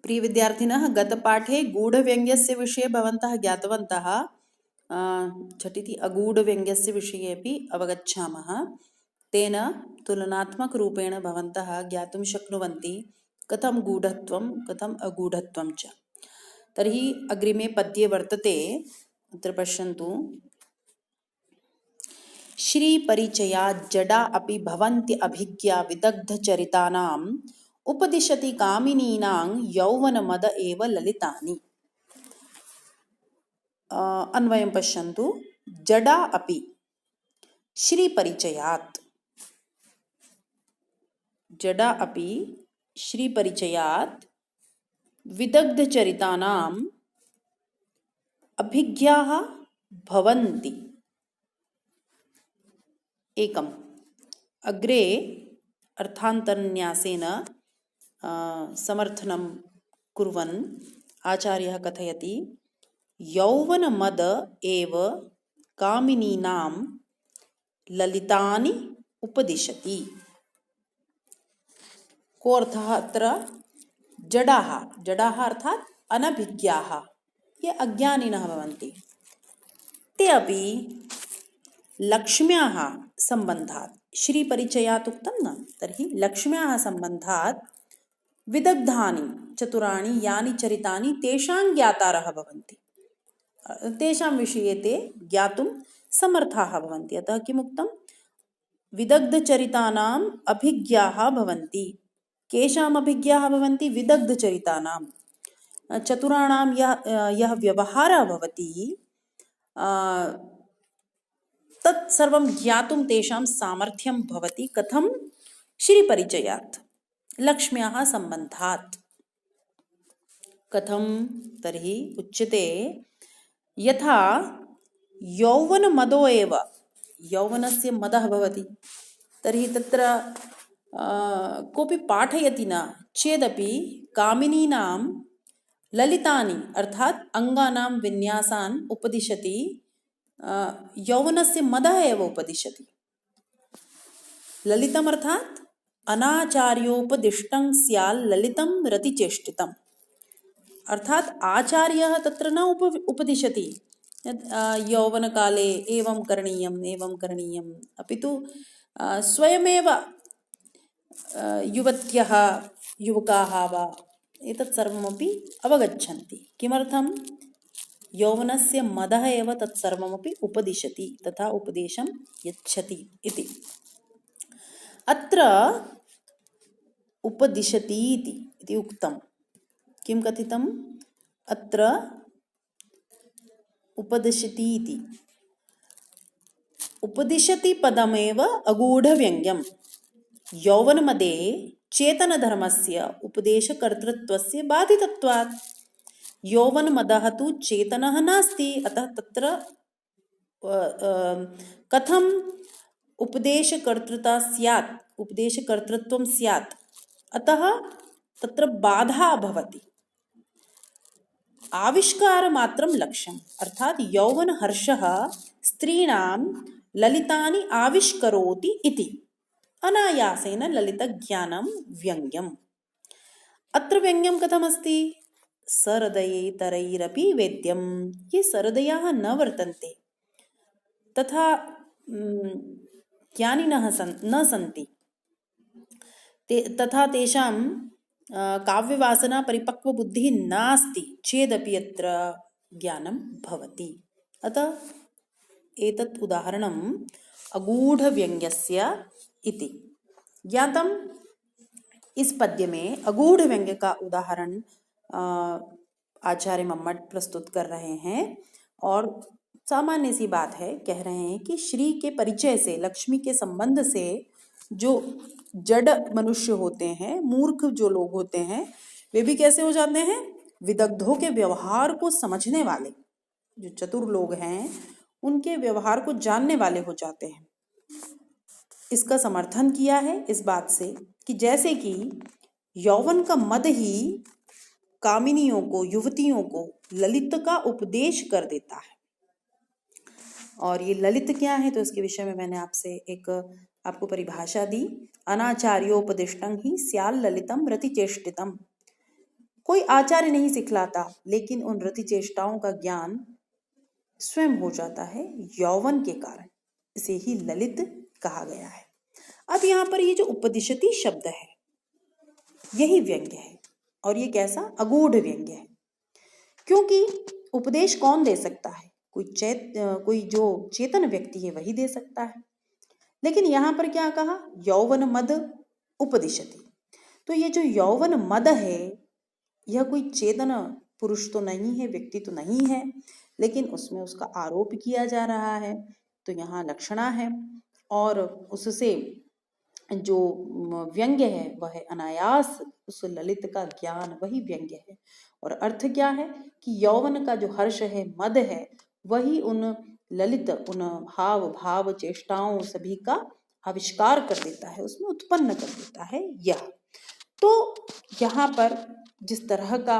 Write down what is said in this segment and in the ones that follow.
प्रिय विद्यार्थिनः, गतपाठे गूढव्यङ्ग्यस्य विषये भवन्तः ज्ञातवन्तः। झटिति अगूढव्यङ्ग्यस्य विषये अपि अवगच्छामः। तेन तुलनात्मकरूपेण भवन्तः ज्ञातुं शक्नुवन्ति कथं गूढत्वं कथम् अगूढत्वं च। तर्हि अग्रिमे पद्ये वर्तते, अत्र पश्यन्तु। श्रीपरिचयात् जडा अपि भवन्ति अभिज्ञा विदग्धचरितानाम् उपदिशति कामिनीनां यौवनमद एव ललितानि। अन्वयं पश्यन्तु। जडा अपि श्रीपरिचयात्, जडा अपि श्रीपरिचयात् विदग्धचरितानाम् अभिज्ञाः भवन्ति। एकम् अग्रे अर्थान्तरन्यासेन समर्थनं कुर्वन् आचार्यः कथयति, यौवनमद एव कामिनीनां ललितानि उपदिशति। को अर्थः अत्र? जडाः, जडाः अर्थात् अनभिज्ञाः, ये अज्ञानिनः भवन्ति, ते अपि लक्ष्म्याः सम्बन्धात्, श्रीपरिचयात् उक्तं न, तर्हि लक्ष्म्याः सम्बन्धात् विदग्धानि चतुराणि यानि चरितानि तेषां ज्ञातारः भवन्ति, तेषां विषये ते ज्ञातुं समर्थाः भवन्ति। अतः किमुक्तं? विदग्धचरितानाम् अभिज्ञाः भवन्ति। केषाम् अभिज्ञाः भवन्ति? विदग्धचरितानां। चतुराणां यः व्यवहारः भवति तत् सर्वं ज्ञातुं तेषां सामर्थ्यं भवति। कथं? श्रीपरिचयात्, लक्ष्म्याः सम्बन्धात्। कथं? तर्हि उच्यते, यथा यौवनमदो एव, यौवनस्य मदः भवति, तर्हि तत्र कोऽपि पाठयति न चेदपि कामिनीनां ललितानि अर्थात् अङ्गानां विन्यासान् उपदिशति। यौवनस्य मदः एव उपदिशति। ललितम् अर्थात् अनाचार्योपदिष्टं स्यात् ललितं रतिचेष्टितम्, अर्थात् आचार्यः तत्र न उपदिशति यौवनकाले एवं करणीयम्, अपि तु स्वयमेव युवत्यः युवकाः वा एतत् सर्वमपि अवगच्छन्ति। किमर्थं? यौवनस्य मदः एव तत्सर्वमपि उपदिशति, तथा उपदेशं यच्छति इति। अत्र उपदिशति इति उक्तं। किं कथितम्? अत्र उपदिशति इति। उपदिशति पदमेव अगूढव्यङ्ग्यम्। यौवनमदे चेतनधर्मस्य उपदेशकर्तृत्वस्य बाधितत्वात्। यौवनमदः तु चेतनः नास्ति, अतः तत्र कथं उपदेशकर्तृता स्यात्, उपदेशकर्तृत्वं स्यात्, अतः तत्र बाधा भवति। आविष्कारमात्रं लक्ष्यम्, अर्थात् यौवनहर्षः स्त्रीणां ललितानि आविष्करोति इति। अनायासेन ललितज्ञानं व्यङ्ग्यम्। अत्र व्यङ्ग्यं कथमस्ति? सहृदयैतरैरपि वेद्यं। ये सहृदयाः न वर्तन्ते, तथा ज्ञानिनः न सन्ति, तथा तेषां काव्यवासना परिपक्वबुद्धिः नास्ति चेदपि अत्र ज्ञानं भवति। अतः एतत् उदाहरणम् अगूढव्यङ्ग्यस्य इति ज्ञातम्। इस पद्य में अगूढव्यङ्ग्य का उदाहरण आचार्य मम्मट प्रस्तुत कर रहे हैं, और सामान्य सी बात है, कह रहे हैं कि श्री के परिचय से, लक्ष्मी के संबंध से जो जड़ मनुष्य होते हैं, मूर्ख जो लोग होते हैं, वे भी कैसे हो जाते हैं? विदग्धों के व्यवहार को समझने वाले, जो चतुर लोग हैं उनके व्यवहार को जानने वाले हो जाते हैं। इसका समर्थन किया है इस बात से कि जैसे कि यौवन का मद ही कामिनियों को, युवतियों को ललित का उपदेश कर देता है। और ये ललित क्या है, तो इसके विषय में मैंने आपको परिभाषा दी। अनाचार्योपदिष्टं ही स्याल ललितम रतिचेष्टितम। कोई आचार्य नहीं सिखलाता, लेकिन उन रति चेष्टाओं का ज्ञान स्वयं हो जाता है यौवन के कारण। इसे ही ललित कहा गया है। अब यहाँ पर ये जो उपदिशति शब्द है यही व्यंग्य है, और ये कैसा? अगूढ़ व्यंग्य है। क्योंकि उपदेश कौन दे सकता है? कोई जो चेतन व्यक्ति है वही दे सकता है। लेकिन यहाँ पर क्या कहा? यौवन मद उपदिशति। तो ये जो यौवन मद है यह कोई चेतन पुरुष तो नहीं है, व्यक्ति तो नहीं है, लेकिन उसमें उसका आरोप किया जा रहा है। तो यहाँ लक्षणा है, और उससे जो व्यंग्य है वह है अनायास उस ललित का ज्ञान, वही व्यंग्य है। और अर्थ क्या है कि यौवन का जो हर्ष है, मद है, वही उन ललित, उन हाव भाव चेष्टाओं सभी का आविष्कार कर देता है, उसमें उत्पन्न कर देता है यह। तो यहाँ पर जिस तरह का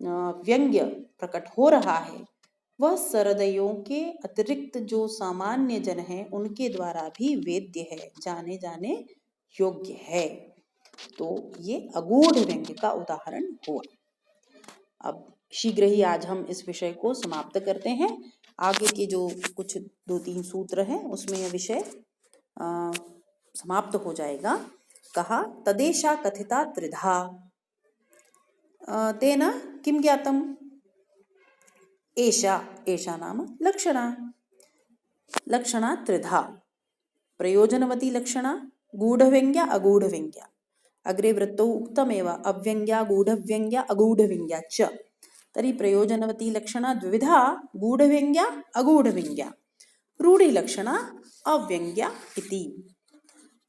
व्यंग्य प्रकट हो रहा है वह सरदयों के अतिरिक्त जो सामान्य जन हैं उनके द्वारा भी वेद्य है, जाने जाने योग्य है। तो ये अगूढ़ व्यंग्य का उदाहरण हुआ। अब शीघ्र ही आज हम इस विषय को समाप्त करते हैं। आगे के जो कुछ 2-3 सूत्र हैं उसमें यह विषय समाप्त हो जाएगा। कहा तदेशा कथिता त्रिधा तेन किं ज्ञातम्? एषा नाम लक्षणा। लक्षणा त्रिधा, प्रयोजनवती लक्षणा, गूढ़व्यंग्या अगूढ़व्यंग्या। अग्रे वृत्तौ उक्तमेव अव्यंग्या गूढ़व्यंग्या अगूढ़व्यंग्या च। तर्हि प्रयोजनवती लक्षणा द्विविधा, गूढ़व्यंग्या अगूढ़व्यंग्या, रूढिलक्षणा अव्यंग्या इति।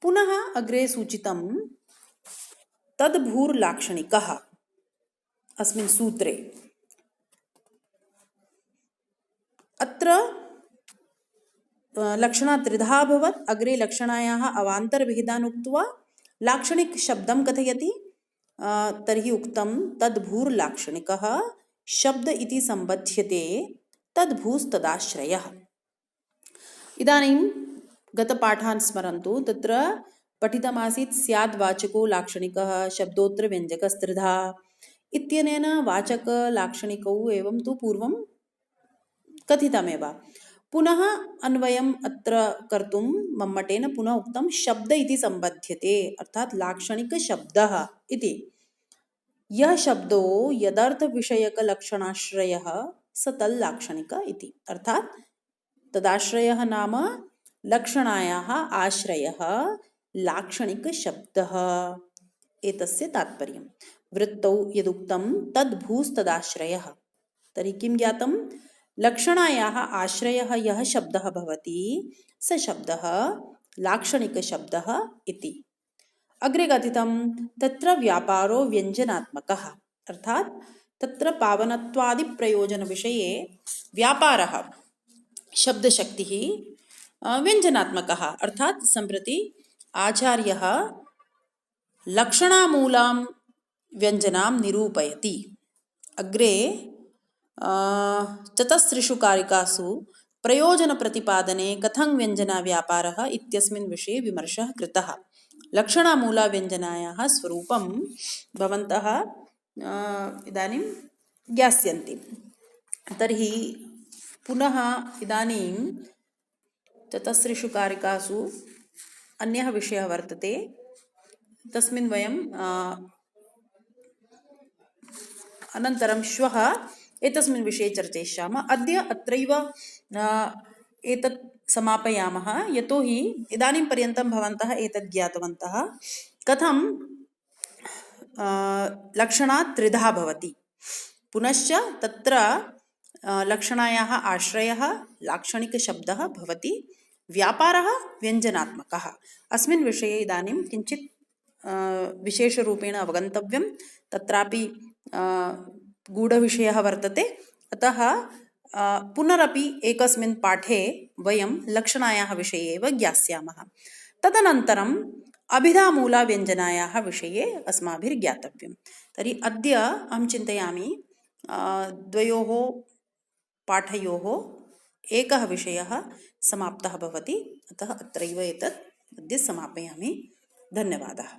पुनः अग्रे सूचितं तद्भूर्लाक्षणिकः अस्मिन् सूत्रे। अत्र लक्षणा त्रिधा अभवत्। अग्रे लक्षणायाः अवान्तरभेदान् उक्त्वा लाक्षणिक शब्दं कथयति। तर्हि उक्तं तद्भूर्लाक्षणिकः शब्द इति सम्बध्यते तद्भूस्तदाश्रयः। इदानीं गतपाठान् स्मरन्तु। तत्र पठितमासीत् स्याद्वाचको लाक्षणिकः शब्दोत्तरव्यञ्जकस्त्रिधा इत्यनेन वाचकलाक्षणिकौ एवं तु पूर्वं कथितमेव। पुनः अन्वयम् अत्र कर्तुं मम्मटेन पुनः उक्तं शब्द इति सम्बध्यते, अर्थात् लाक्षणिक शब्दः इति। यह शब्दो यदर्थ विषयक लक्षणाश्रयः स तल्लाक्षणिक इति। अर्थात् तदाश्रयः नाम लक्षणायाः आश्रयः लाक्षणिक शब्दः, एतस्य तात्पर्यं। वृत्तौ यदुक्तं तद्भूस्तदाश्रयः, तर्हि किं ज्ञातं? लक्षणायाः आश्रयः यः शब्दः भवति स शब्दः लाक्षणिकशब्दः इति। अग्रे कथितं तत्र व्यापारो व्यञ्जनात्मकः, अर्थात् तत्र पावनत्वादिप्रयोजनविषये व्यापारः शब्दशक्तिः व्यञ्जनात्मकः, अर्थात् सम्प्रति आचार्यः लक्षणामूलां व्यञ्जनां निरूपयति। अग्रे चतस्त्रिषु कारिकासु प्रयोजनप्रतिपादने कथं व्यञ्जनाव्यापारः इत्यस्मिन् विषये विमर्शः कृतः। लक्षणामूलाव्यञ्जनायाः स्वरूपं भवन्तः इदानीं ज्ञास्यन्ति। तर्हि पुनः इदानीं चतस्त्रिषु कारिकासु अन्यः विषयः वर्तते, तस्मिन् वयं अनन्तरं श्वः एतस्मिन् विषये चर्चयिष्यामः। अद्य अत्रैव एतत् समापयामः, यतोहि इदानीं पर्यन्तं भवन्तः एतत् ज्ञातवन्तः कथं लक्षणा त्रिधा भवति। पुनश्च तत्र लक्षणायाः आश्रयः लाक्षणिकशब्दः भवति, व्यापारः व्यञ्जनात्मकः। अस्मिन् विषये इदानीं किञ्चित् विशेषरूपेण अवगन्तव्यं। तत्रापि गूढविषयः वर्तते, अतः पुनरपि एकस्मिन् पाठे वयं लक्षणायाः विषये एव ज्ञास्यामः। तदनन्तरम् अभिधामूलाव्यञ्जनायाः विषये अस्माभिर्ज्ञातव्यं। तर्हि अद्य अहं चिन्तयामि द्वयोः पाठयोः एकः विषयः समाप्तः भवति, अतः अत्रैव एतत् अद्य समापयामि। धन्यवादः।